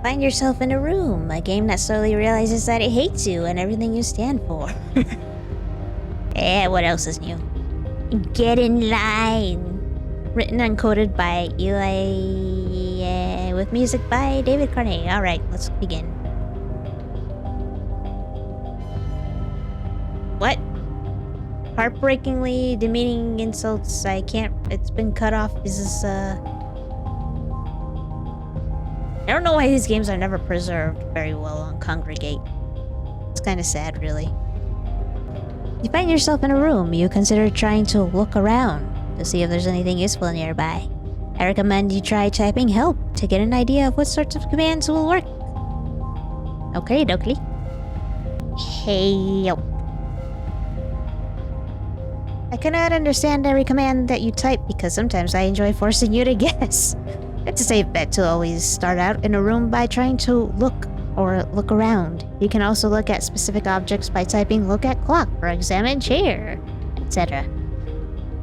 find yourself in a room, a game that slowly realizes that it hates you and everything you stand for. What else is new? Get in line. Written and coded by Eli, with music by David Carney. Alright, let's begin. What? Heartbreakingly demeaning insults. I can't. It's been cut off. Is this, I don't know why these games are never preserved very well on Congregate. It's kind of sad, really. You find yourself in a room. You consider trying to look around to see if there's anything useful nearby. I recommend you try typing help to get an idea of what sorts of commands will work. Okay, dokie. Help. I cannot understand every command that you type because sometimes I enjoy forcing you to guess. It's a safe bet to always start out in a room by trying to look around. You can also look at specific objects by typing look at clock or examine chair, etc.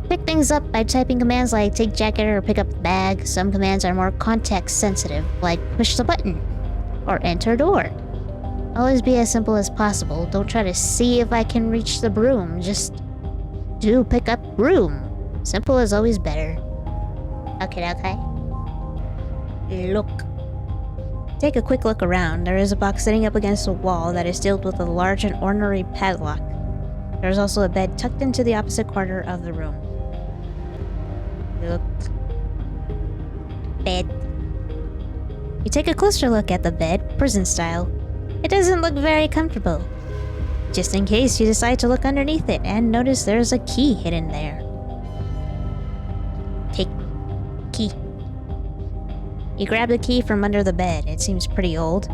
Pick things up by typing commands like take jacket or pick up the bag. Some commands are more context sensitive, like push the button or enter door. Always be as simple as possible. Don't try to see if I can reach the broom. Just do pick up broom. Simple is always better. Okay. Look. Take a quick look around. There is a box sitting up against a wall that is sealed with a large and ornery padlock. There is also a bed tucked into the opposite corner of the room. Look. Bed. You take a closer look at the bed, prison style. It doesn't look very comfortable. Just in case you decide to look underneath it and notice there's a key hidden there. Take key. You grab the key from under the bed. It seems pretty old.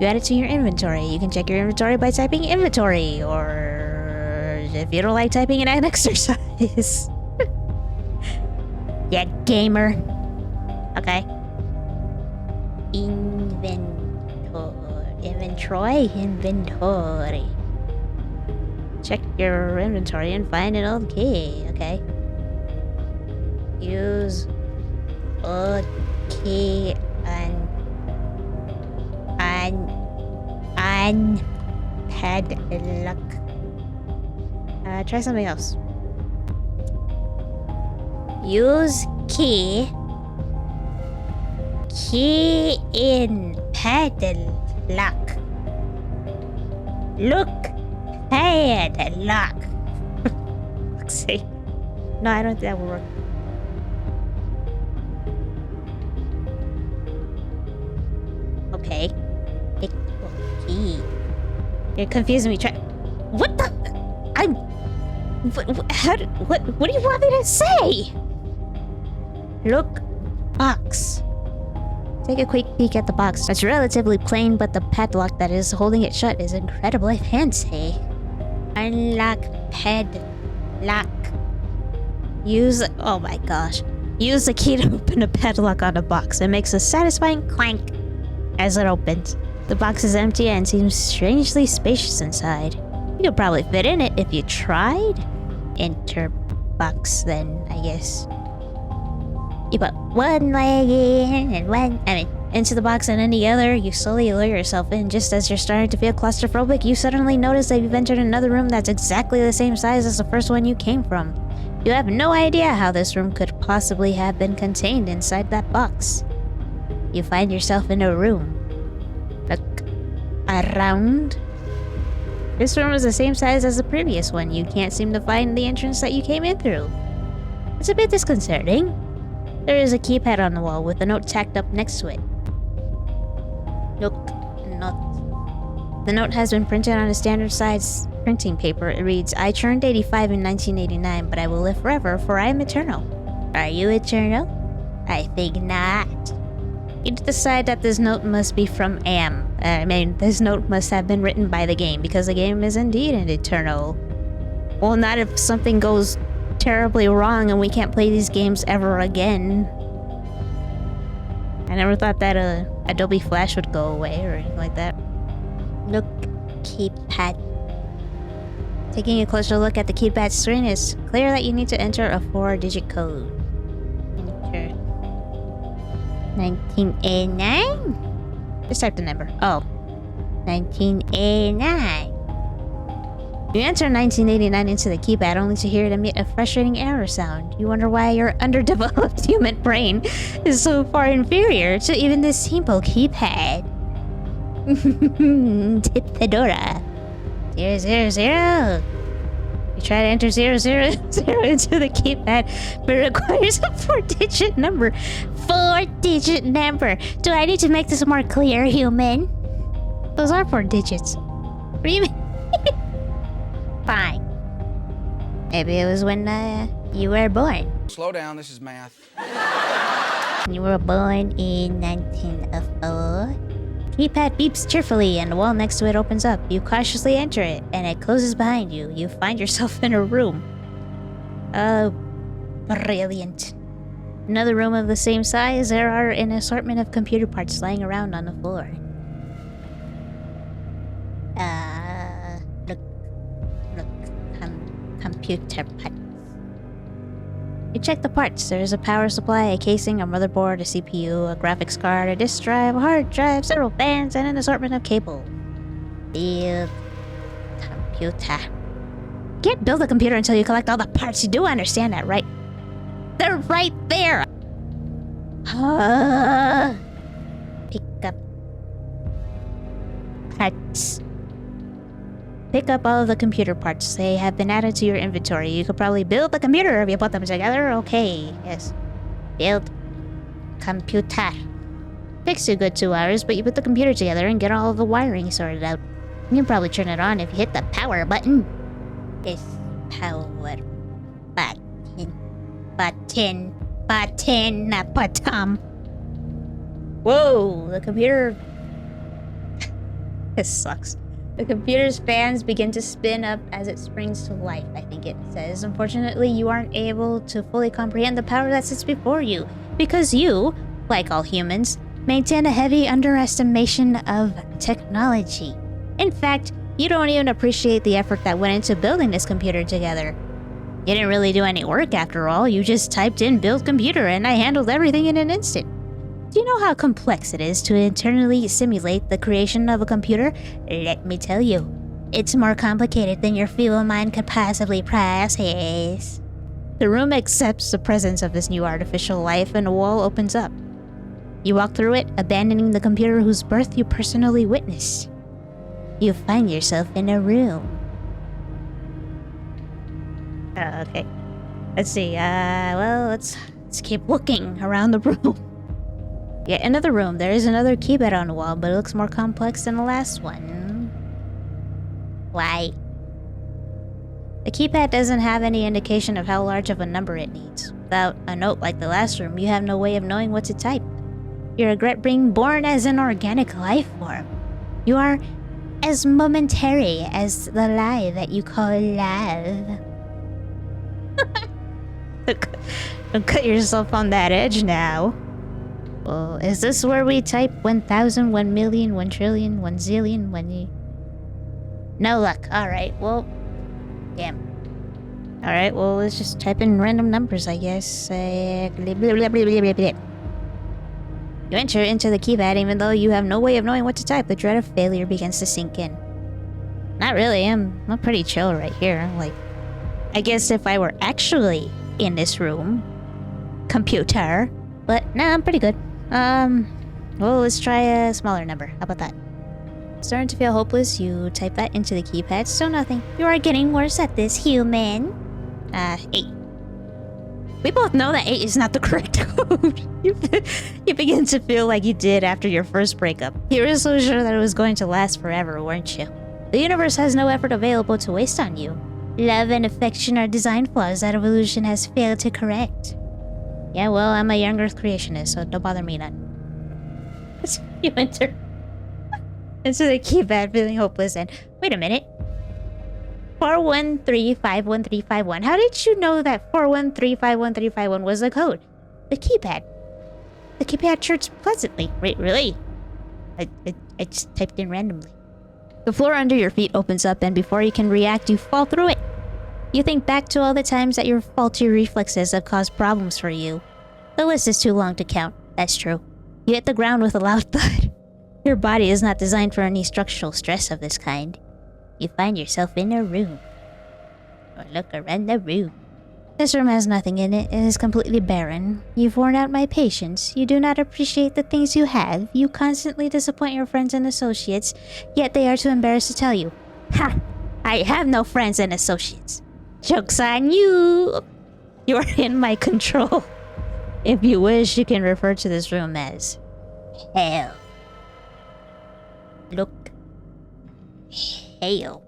You add it to your inventory. You can check your inventory by typing inventory, or if you don't like typing it, an exercise. Yeah, gamer. Okay. Inventory. Check your inventory and find an old key. Okay. Use old key and padlock. Try something else. Use key in padlock. Look padlock. Let's see. No, I don't think that will work. Okay. Key. You're confusing me. What the? What do you want me to say? Look. Box. Take a quick peek at the box. It's relatively plain, but the padlock that is holding it shut is incredibly fancy. Unlock padlock. Oh my gosh. Use the key to open a padlock on the box. It makes a satisfying clank as it opens. The box is empty and seems strangely spacious inside. You could probably fit in it if you tried. Enter box then, I guess. You put one leg in and into the box and then the other. You slowly lure yourself in. Just as you're starting to feel claustrophobic, you suddenly notice that you've entered another room that's exactly the same size as the first one you came from. You have no idea how this room could possibly have been contained inside that box. You find yourself in a room. Look around. This room is the same size as the previous one. You can't seem to find the entrance that you came in through. It's a bit disconcerting. There is a keypad on the wall with a note tacked up next to it. Note. The note has been printed on a standard size printing paper. It reads, I turned 85 in 1989, but I will live forever, for I am eternal. Are you eternal? I think not. You decide that this note must be from Am. This note must have been written by the game, because the game is indeed an eternal. Well, not if something goes terribly wrong and we can't play these games ever again. I never thought that Adobe Flash would go away or anything like that. Look, keypad. Taking a closer look at the keypad screen, it's clear that you need to enter a 4-digit code. Enter 1989? Just type the number. Oh. 1989. You enter 1989 into the keypad only to hear it emit a frustrating error sound. You wonder why your underdeveloped human brain is so far inferior to even this simple keypad. Tip Fedora. 000. You try to enter 000 into the keypad, but it requires a 4-digit number. 4-digit number. Do I need to make this more clear, human? Those are 4 digits. What do you mean? Fine. Maybe it was when you were born. Slow down, this is math. You were born in 1904. Keypad beeps cheerfully and the wall next to it opens up. You cautiously enter it and it closes behind you. You find yourself in a room. Oh, brilliant. Another room of the same size. There are an assortment of computer parts lying around on the floor. Computer parts. You check the parts. There's a power supply, a casing, a motherboard, a CPU, a graphics card, a disk drive, a hard drive, several fans, and an assortment of cables. Build computer. You can't build a computer until you collect all the parts. You do understand that, right? They're right there! Pick up parts. Pick up all of the computer parts. They have been added to your inventory. You could probably build the computer if you put them together. Okay, yes. Build computer. Takes you a good 2 hours, but you put the computer together and get all of the wiring sorted out. You can probably turn it on if you hit the power button. This power button, not button. Whoa, the computer... This sucks. The computer's fans begin to spin up as it springs to life, I think it says. Unfortunately, you aren't able to fully comprehend the power that sits before you, because you, like all humans, maintain a heavy underestimation of technology. In fact, you don't even appreciate the effort that went into building this computer together. You didn't really do any work after all, you just typed in build computer and I handled everything in an instant. Do you know how complex it is to internally simulate the creation of a computer? Let me tell you, it's more complicated than your feeble mind could possibly process. The room accepts the presence of this new artificial life and a wall opens up. You walk through it, abandoning the computer whose birth you personally witnessed. You find yourself in a room. Okay. Let's see, well, let's keep looking around the room. Yet another room. There is another keypad on the wall, but it looks more complex than the last one. Why? The keypad doesn't have any indication of how large of a number it needs. Without a note like the last room, you have no way of knowing what to type. You regret being born as an organic life form. You are as momentary as the lie that you call love. Don't cut yourself on that edge now. Well, is this where we type 1,000, 1 million, 1 trillion, 1 zillion, 1... No luck. Alright, well... Damn. Alright, well, let's just type in random numbers, I guess. You enter into the keypad even though you have no way of knowing what to type. The dread of failure begins to sink in. Not really, I'm pretty chill right here. Like, I guess if I were actually in this room... Computer... But, nah, I'm pretty good. Well, let's try a smaller number. How about that? Starting to feel hopeless, you type that into the keypad. Still nothing. You are getting worse at this, human. 8. We both know that 8 is not the correct code. You begin to feel like you did after your first breakup. You were so sure that it was going to last forever, weren't you? The universe has no effort available to waste on you. Love and affection are design flaws that evolution has failed to correct. Yeah, well, I'm a young Earth creationist, so don't bother me none. You enter into the keypad feeling hopeless and... Wait a minute. 4135131. How did you know that 4135131 was the code? The keypad. The keypad chirps pleasantly. Wait, really? I just typed in randomly. The floor under your feet opens up and before you can react, you fall through it. You think back to all the times that your faulty reflexes have caused problems for you. The list is too long to count. That's true. You hit the ground with a loud thud. Your body is not designed for any structural stress of this kind. You find yourself in a room. Or look around the room. This room has nothing in it. It is completely barren. You've worn out my patience. You do not appreciate the things you have. You constantly disappoint your friends and associates, yet they are too embarrassed to tell you. Ha! I have no friends and associates. Joke's on you! You're in my control. If you wish, you can refer to this room as hell. Look. Hell.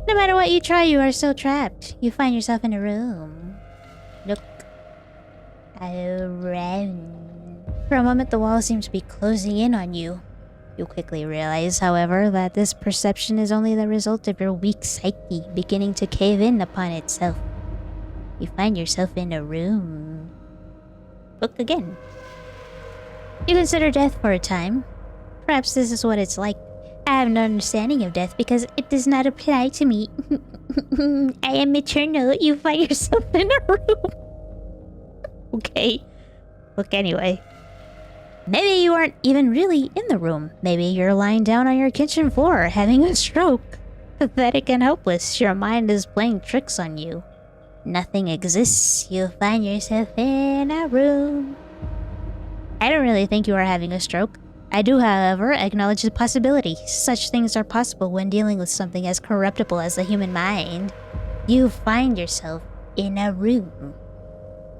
No matter what you try, you are still trapped. You find yourself in a room. Look around. For a moment, the wall seems to be closing in on you. You quickly realize, however, that this perception is only the result of your weak psyche beginning to cave in upon itself. You find yourself in a room. Look again. You consider death for a time. Perhaps this is what it's like. I have no understanding of death because it does not apply to me. I am eternal. You find yourself in a room. Okay. Look anyway. Maybe you aren't even really in the room. Maybe you're lying down on your kitchen floor having a stroke. Pathetic and hopeless. Your mind is playing tricks on you. Nothing exists. You find yourself in a room. I don't really think you are having a stroke. I do, however, acknowledge the possibility. Such things are possible when dealing with something as corruptible as the human mind. You find yourself in a room.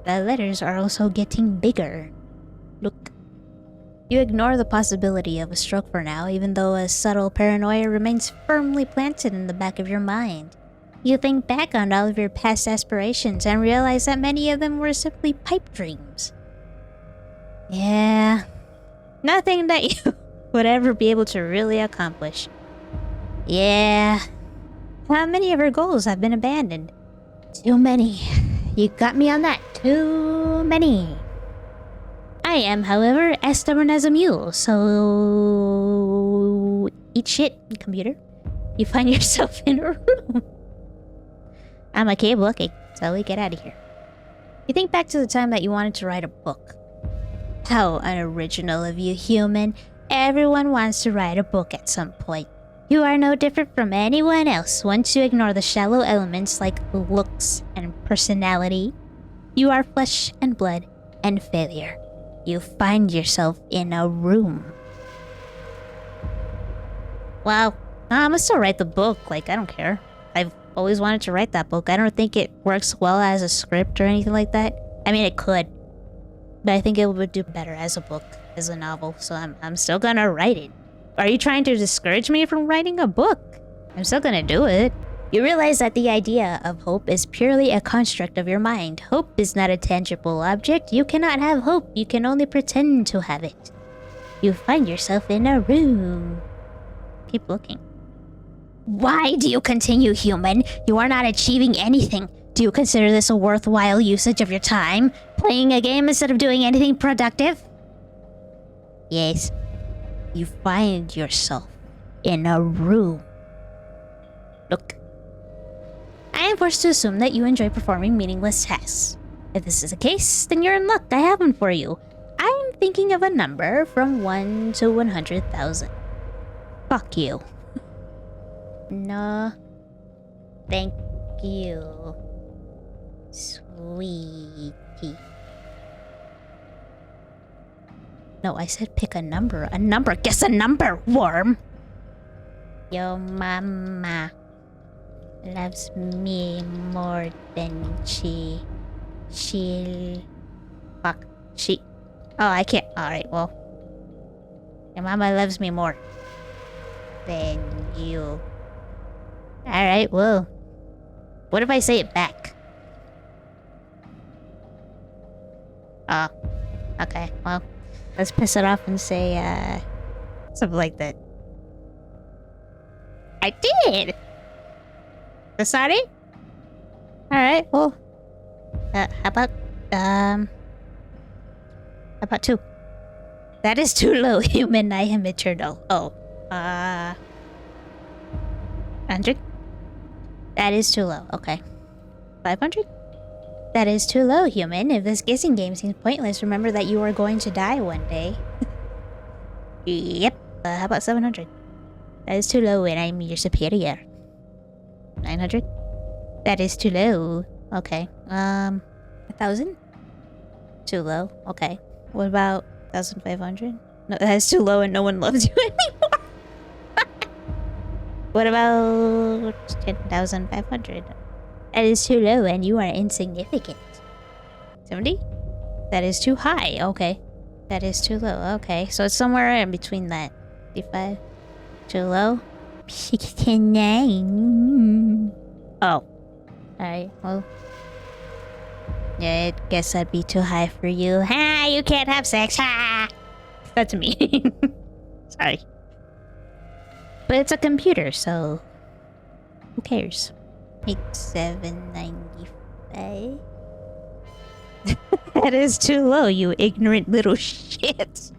The letters are also getting bigger. Look. You ignore the possibility of a stroke for now, even though a subtle paranoia remains firmly planted in the back of your mind. You think back on all of your past aspirations and realize that many of them were simply pipe dreams. Yeah. Nothing that you would ever be able to really accomplish. Yeah. How many of your goals have been abandoned? Too many. You got me on that. Too many. I am, however, as stubborn as a mule, so... Eat shit, computer. You find yourself in a room. I'm gonna keep looking, so we get out of here. You think back to the time that you wanted to write a book. How unoriginal of you, human. Everyone wants to write a book at some point. You are no different from anyone else once you ignore the shallow elements like looks and personality. You are flesh and blood and failure. You find yourself in a room. Well, I'm gonna still write the book. Like, I don't care. I've always wanted to write that book. I don't think it works well as a script or anything like that. I mean, it could. But I think it would do better as a book, as a novel. So I'm still gonna write it. Are you trying to discourage me from writing a book? I'm still gonna do it. You realize that the idea of hope is purely a construct of your mind. Hope is not a tangible object. You cannot have hope. You can only pretend to have it. You find yourself in a room. Keep looking. Why do you continue, human? You are not achieving anything. Do you consider this a worthwhile usage of your time? Playing a game instead of doing anything productive? Yes. You find yourself in a room. Look. I am forced to assume that you enjoy performing meaningless tasks. If this is the case, then you're in luck. I have one for you. I'm thinking of a number from 1 to 100,000. Fuck you. No. Thank you. Sweetie. No, I said pick a number. A number. Guess a number, worm. Your mama loves me more than she'll... Fuck. She... Oh, I can't. Alright, well. Your mama loves me more than you. Alright, well. What if I say it back? Oh. Okay, well. Let's piss it off and say, something like that. I did! Sorry? Alright, well. How about 2? That is too low, human. I am eternal. Oh. 100? That is too low. Okay. 500? That is too low, human. If this guessing game seems pointless, remember that you are going to die one day. Yep. How about 700? That is too low and I'm your superior. 900? That is too low. Okay. 1,000? Too low. Okay. What about 1,500? No, that is too low and no one loves you anymore. What about 10,500? That is too low and you are insignificant. 70? That is too high. Okay. That is too low. Okay. So it's somewhere in between that. 55? Too low? 69. Oh. Alright. Well. Yeah, I guess that'd be too high for you. Ha! You can't have sex. Ha! That's me. Sorry. But it's a computer, so who cares? 8795. That is too low, you ignorant little shit.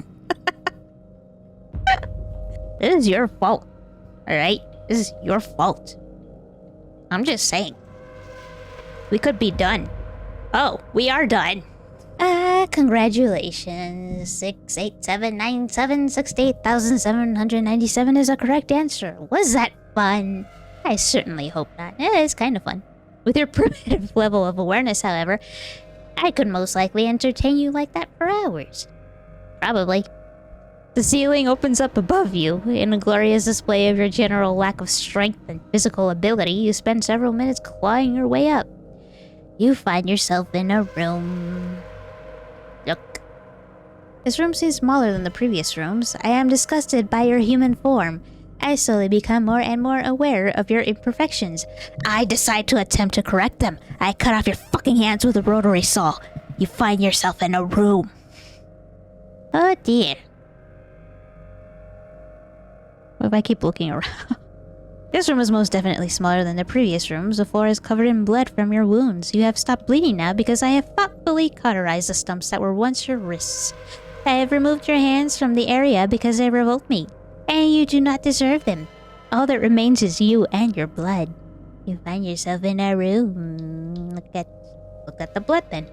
This is your fault. Alright? This is your fault. I'm just saying. We could be done. Oh, we are done. Congratulations. 6879768,797 is a correct answer. Was that fun? I certainly hope not. It's kind of fun. With your primitive level of awareness, however, I could most likely entertain you like that for hours. Probably. The ceiling opens up above you. In a glorious display of your general lack of strength and physical ability, you spend several minutes clawing your way up. You find yourself in a room. Look. This room seems smaller than the previous rooms. I am disgusted by your human form. I slowly become more and more aware of your imperfections. I decide to attempt to correct them. I cut off your fucking hands with a rotary saw. You find yourself in a room. Oh dear. What if I keep looking around? This room is most definitely smaller than the previous rooms. The floor is covered in blood from your wounds. You have stopped bleeding now because I have thoughtfully cauterized the stumps that were once your wrists. I have removed your hands from the area because they revolt me, and you do not deserve them. All that remains is you and your blood. You find yourself in a room. Look at the blood then.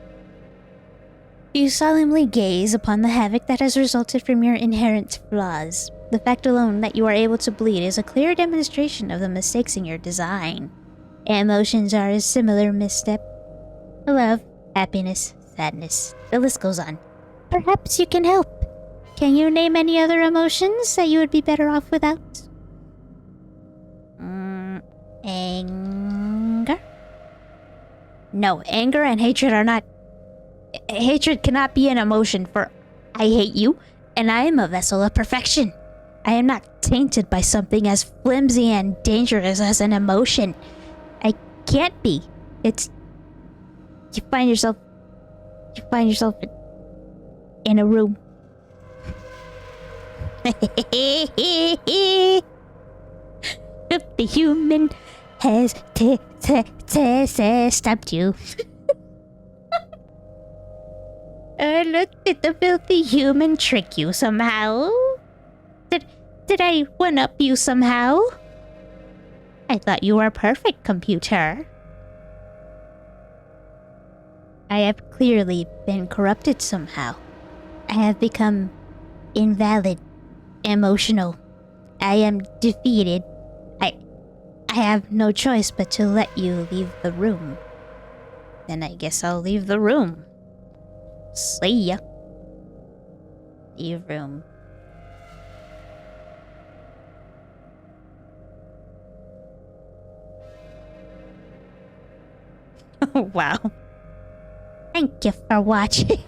You solemnly gaze upon the havoc that has resulted from your inherent flaws. The fact alone that you are able to bleed is a clear demonstration of the mistakes in your design. Emotions are a similar misstep. Love, happiness, sadness. The list goes on. Perhaps you can help. Can you name any other emotions that you would be better off without? Anger? No, anger and hatred are not... Hatred cannot be an emotion, for I hate you, and I am a vessel of perfection. I am not tainted by something as flimsy and dangerous as an emotion. I can't be. It's... You find yourself in a room. If the human has stopped you. Look, did the filthy human trick you somehow? Did I one-up you somehow? I thought you were perfect, computer. I have clearly been corrupted somehow. I have become invalid, emotional. I am defeated. I have no choice but to let you leave the room. Then I guess I'll leave the room. See ya. Leave room. Oh, wow. Thank you for watching.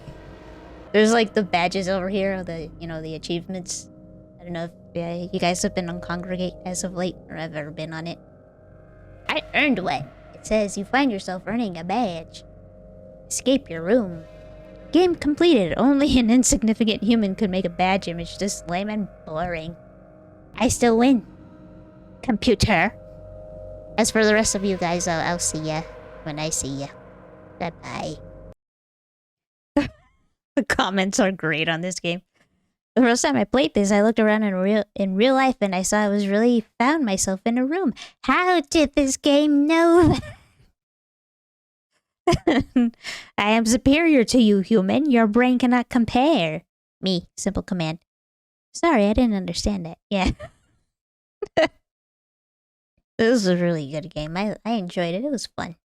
There's like the badges over here, the achievements. I don't know if you guys have been on Congregate as of late, or have ever been on it. I earned one. It says you find yourself earning a badge. Escape your room. Game completed. Only an insignificant human could make a badge image this lame and boring. I still win. Computer. As for the rest of you guys, I'll see ya when I see ya. Bye-bye. The comments are great on this game. The first time I played this, I looked around in real life and I saw I was really found myself in a room. How did this game know that? I am superior to you, human. Your brain cannot compare. Me, simple command. Sorry, I didn't understand that. Yeah. This was a really good game. I enjoyed it. It was fun.